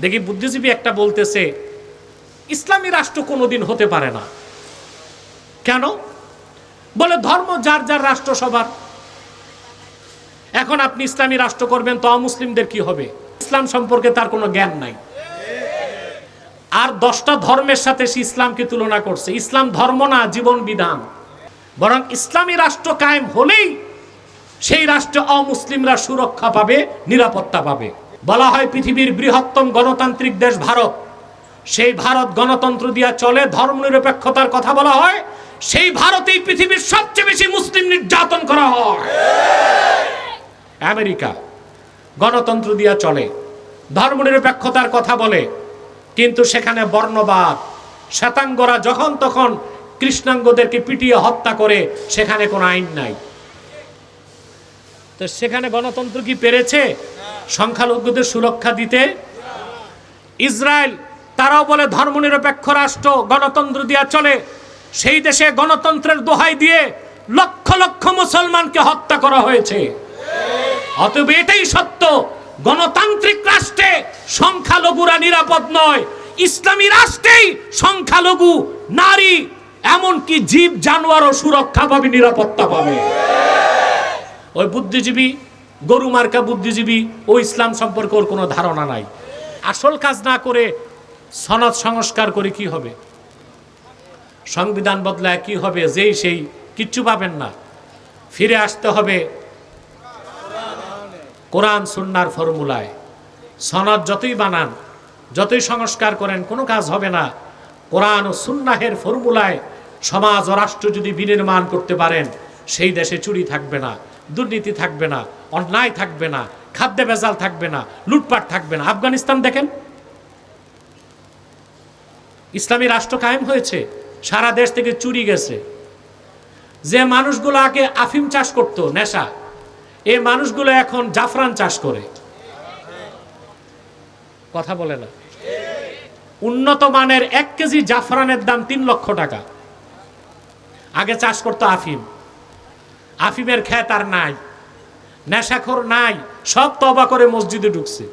দেখি বুদ্ধিজীবী একটা বলতেছে ইসলামী রাষ্ট্র কোনোদিন হতে পারে না। কেন? বলে ধর্ম যার যার রাষ্ট্র সবার। এখন আপনি ইসলামী রাষ্ট্র করবেন তো অমুসলিমদের কি হবে? ইসলাম সম্পর্কে তার কোনো জ্ঞান নাই। আর 10টা ধর্মের সাথে সে ইসলামকে তুলনা করছে। ইসলাম ধর্ম না, জীবন বিধান। বরং ইসলামী রাষ্ট্র কায়েম হলেই সেই রাষ্ট্রে অমুসলিমরা সুরক্ষা পাবে, নিরাপত্তা পাবে। বলা হয় পৃথিবীর বৃহত্তম গণতান্ত্রিক দেশ ভারত, সেই ভারত গণতন্ত্র দিয়া চলে, ধর্মনিরপেক্ষতার কথা বলা হয়। সেই ভারতেই পৃথিবীর সবচেয়ে বেশি মুসলিম নির্যাতন করা হয়। আমেরিকা গণতন্ত্র দিয়া চলে, ধর্মনিরপেক্ষতার কথা বলে, কিন্তু সেখানে বর্ণবাদ, শ্বেতাঙ্গরা যখন তখন কৃষ্ণাঙ্গদেরকে পিটিয়ে হত্যা করে, সেখানে কোনো আইন নাই। তো সেখানে গণতন্ত্র কি পেরেছে সংখ্যালঘুদের সুরক্ষা দিতে? ইসরায়েল তারাও বলে ধর্মনিরপেক্ষ রাষ্ট্র, গণতন্ত্র দিয়া চলে। সেই দেশে গণতন্ত্রের দোহাই দিয়ে লক্ষ লক্ষ মুসলমানকে হত্যা করা হয়েছে। অতএব এটাই সত্য, গণতান্ত্রিক রাষ্ট্রে সংখ্যালঘুরা নিরাপদ নয়, ইসলামী রাষ্ট্রেই সংখ্যালঘু, নারী, এমনকি জীব জানোয়ারও সুরক্ষা পাবে, নিরাপত্তা পাবে। ওই বুদ্ধিজীবী, গরু মার্কা বুদ্ধিজীবী, ও ইসলাম সম্পর্কে ওর কোনো ধারণা নাই। আসল কাজ না করে সনদ সংস্কার করে কি হবে? সংবিধান বদলায় কি হবে? যেই সেই কিচ্ছু পাবেন না। ফিরে আসতে হবে কোরআন সুন্নাহর ফর্মুলায়। সনদ যতই বানান, যতই সংস্কার করেন, কোনো কাজ হবে না। কোরআন ও সুন্নাহের ফর্মুলায় সমাজ ও রাষ্ট্র যদি বিনির্মাণ করতে পারেন, সেই দেশে চুরি থাকবে না, দুর্নীতি থাকবে না, অন্যায় থাকবে না, খাদ্যে ভেজাল থাকবে না, লুটপাট থাকবে না। আফগানিস্তান দেখেন, ইসলামী রাষ্ট্র কায়েম হয়েছে, সারা দেশ থেকে চুরি গেছে। যে মানুষগুলো আগে আফিম চাষ করত, নেশা, এই মানুষগুলো এখন জাফরান চাষ করে। কথা বলে না। উন্নত মানের 1 কেজি জাফরানের দাম 3 লক্ষ টাকা। আগে চাষ করতো আফিম। আফিমের খেত আর নাই, নেশাখোর নাই, সব তওবা করে মসজিদে ঢুকছে।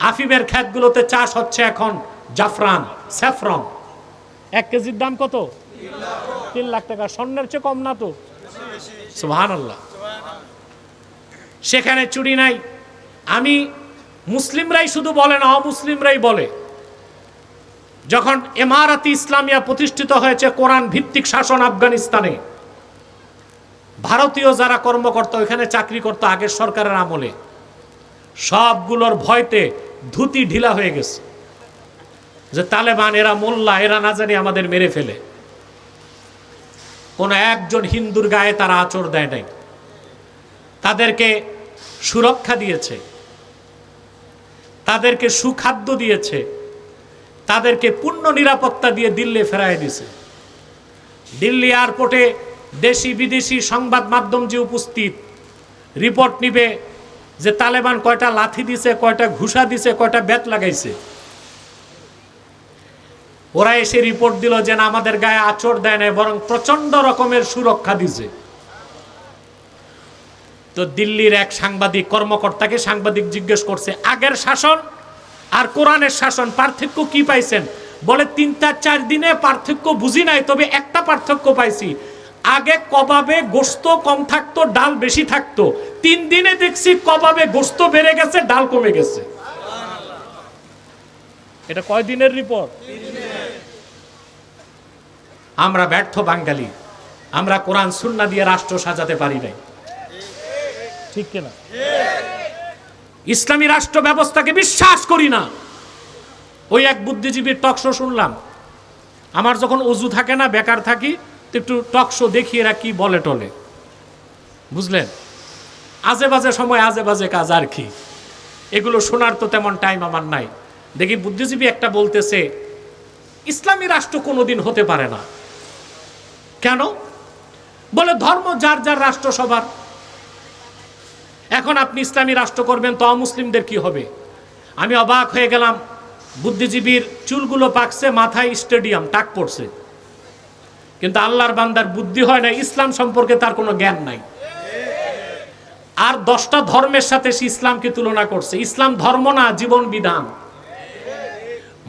আফিমের খেতগুলোতে চাষ হচ্ছে এখন জাফরান, স্যাফরন। 1 কেজির দাম কত? 3 লাখ টাকা। স্বর্ণের চেয়ে কম না তো? সুবহানাল্লাহ। সেখানে চুরি নাই। আমি মুসলিমরাই শুধু বলে না, অমুসলিমরাই বলে, যখন ইমারাতে ইসলামিয়া প্রতিষ্ঠিত হয়েছে, কোরআন ভিত্তিক শাসন আফগানিস্তানে, ভারতীয় যারা কর্মকর্তা ওইখানে চাকরি করতো আগের সরকারের আমলে, সবগুলোর ভয়তে ধুতি ঢিলা হয়ে গেছে যে তালেবান, এরা মোল্লা, এরা না জানি আমাদের মেরে ফেলে। কোন একজন হিন্দুর গায়ে তারা আঁচড় দেয় নাই। তাদেরকে সুরক্ষা দিয়েছে, তাদেরকে সুখাদ্য দিয়েছে, তাদেরকে পূর্ণ নিরাপত্তা দিয়ে দিল্লি ফেরায় দিয়েছে। দিল্লি এয়ারপোর্টে দেশি বিদেশি সংবাদ মাধ্যম যে উপস্থিত, রিপোর্ট নিবে যে তালেবান কয়টা লাথি দিছে, কয়টা ঘুষা দিছে, কয়টা বেত লাগাইছে। ওরা এসে রিপোর্ট দিল যে না, আমাদের গায়ে আঁচড় দেয় নাই, বরং প্রচন্ড রকমের সুরক্ষা দিছে। তো দিল্লির এক সাংবাদিক কর্মকর্তাকে সাংবাদিক জিজ্ঞেস করছে, আগের শাসন আর কোরআনের শাসন পার্থক্য কি পাইছেন? বলে 3-4 দিনে পার্থক্য বুঝি নাই, তবে একটা পার্থক্য পাইছি। আগে কবাবে গোশত কম থাকতো, ডাল বেশি থাকতো। 3 দিনে দেখছি কবাবে গোশত বেড়ে গেছে, ডাল কমে গেছে। এটা কয় দিনের রিপোর্ট? আমরা ব্যর্থ বাঙালি, আমরা কোরআন সুন্নাহ দিয়ে রাষ্ট্র সাজাতে পারি নাই। ঠিক কিনা? ইসলামী রাষ্ট্র ব্যবস্থাকে বিশ্বাস করি না। ওই এক বুদ্ধিজীবীর টকশো শুনলাম। আমার যখন অজু থাকে না, বেকার থাকি, তো একটু টকশো দেখি এরা কি বলে টলে, বুঝলেন? আজে বাজে সময়, আজে বাজে কাজ আর কি। এগুলো শোনার তো তেমন টাইম আমার নাই। দেখি বুদ্ধিজীবী একটা বলতেছে ইসলামী রাষ্ট্র কোনোদিন হতে পারে না। কেন? বলে ধর্ম যার যার রাষ্ট্র সবার। এখন আপনি ইসলামী রাষ্ট্র করবেন তো অমুসলিমদের কি হবে? আমি অবাক হয়ে গেলাম। বুদ্ধিজীবীর চুলগুলো পাকছে, মাথায় স্টেডিয়াম টাক পড়ছে, কিন্তু আল্লাহর বান্দার বুদ্ধি হয় না, ইসলাম সম্পর্কে তার কোনো জ্ঞান নাই। আর 10টা ধর্মের সাথে সে ইসলামকে তুলনা করছে। ইসলাম ধর্ম না, জীবন বিধান।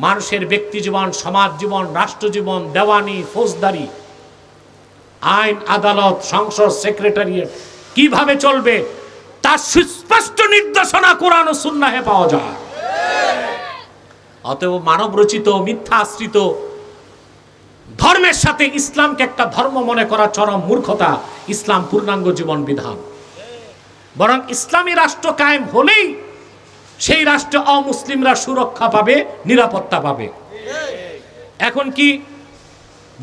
মানুষের ব্যক্তি জীবন, সমাজ জীবন, রাষ্ট্র জীবন, দেওয়ানি, ফৌজদারি, আইন, আদালত, সংসদ, সেক্রেটারিয়েট কিভাবে চলবে তার সুস্পষ্ট নির্দেশনা কোরআন ও সুন্নাহে পাওয়া যায়। অতএব মানব রচিত মিথ্যা আশ্রিত ধর্মের সাথে ইসলামকে একটা ধর্ম মনে করা চরম মূর্খতা। ইসলাম পূর্ণাঙ্গ জীবন বিধান। বরং ইসলামী রাষ্ট্র কায়েম হলেই সেই রাষ্ট্রে অমুসলিমরা সুরক্ষা পাবে, নিরাপত্তা পাবে। এখন কি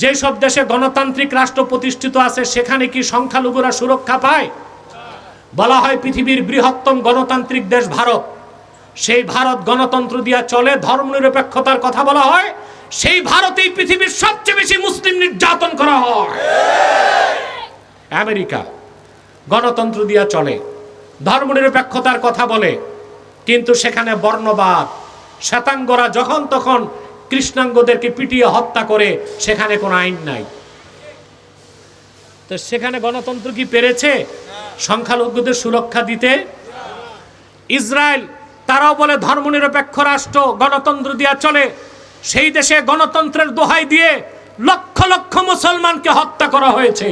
যেসব দেশে গণতান্ত্রিক রাষ্ট্র প্রতিষ্ঠিত আছে সেখানে কি সংখ্যালঘুরা সুরক্ষা পায়? বলা হয় পৃথিবীর বৃহত্তম গণতান্ত্রিক দেশ ভারত, সেই ভারত গণতন্ত্র দিয়া চলে, ধর্মনিরপেক্ষতার কথা বলা হয়। সেই ভারতেই পৃথিবীর সবচেয়ে বেশি মুসলিম নির্যাতন করা হয়। আমেরিকা গণতন্ত্র দিয়া চলে, ধর্মনিরপেক্ষতার কথা বলে, কিন্তু সেখানে বর্ণবাদ, শ্বেতাঙ্গরা যখন তখন কৃষ্ণাঙ্গদেরকে পিটিয়ে হত্যা করে, সেখানে কোনো আইন নাই। তো সেখানে গণতন্ত্র কি পেরেছে সংখ্যালঘুদের সুরক্ষা দিতে? ইসরায়েল তারাও বলে ধর্মনিরপেক্ষ রাষ্ট্র, গণতন্ত্র দিয়া চলে, সেই দেশে গণতন্ত্রের দোহাই দিয়ে লক্ষ লক্ষ মুসলমানকে হত্যা করা হয়েছে।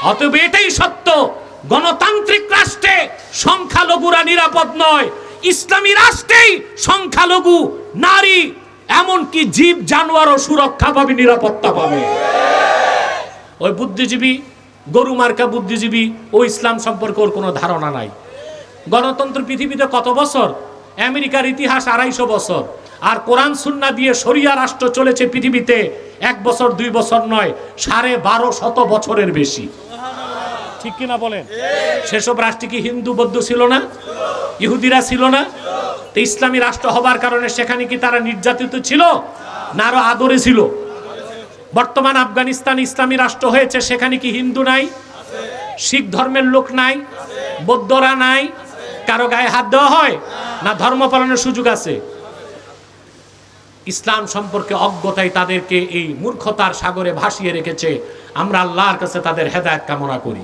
অতএব এটাই সত্য, গণতান্ত্রিক রাষ্ট্রে সংখ্যালঘুরা নিরাপদ নয়, ইসলামী রাষ্ট্রেই সংখ্যালঘু, নারী, এমনকি জীব জানোয়ারও সুরক্ষা পাবে, নিরাপত্তা পাবে। ওই বুদ্ধিজীবী, গরু মার্কা বুদ্ধিজীবী, ও ইসলাম সম্পর্কে ওর কোনো ধারণা নাই। গণতন্ত্র পৃথিবীতে কত বছর? আমেরিকার ইতিহাস 250 বছর। আর কোরআন সুন্নাহ দিয়ে শরিয়া রাষ্ট্র চলেছে পৃথিবীতে 1 বছর 2 বছর নয়, 1250 বছরের বেশি। ঠিক কিনা বলেন? সেসব রাষ্ট্রে কি হিন্দু বৌদ্ধ ছিল না? ইহুদিরা ছিল না? তো ইসলামী রাষ্ট্র হবার কারণে সেখানে কি তারা নির্যাতিত ছিল না আরো আদরে ছিল? বর্তমান আফগানিস্তান ইসলামী রাষ্ট্র হয়েছে, সেখানে কি হিন্দু নাই? শিখ ধর্মের লোক নাই? বৌদ্ধরা নাই? কারো গায়ে হাত দেওয়া হয় না? ধর্ম পালনের সুযোগ আছে? ইসলাম সম্পর্কে অজ্ঞতাই তাদেরকে এই মূর্খতার সাগরে ভাসিয়ে রেখেছে। আমরা আল্লাহর কাছে তাদের হেদায়েত কামনা করি।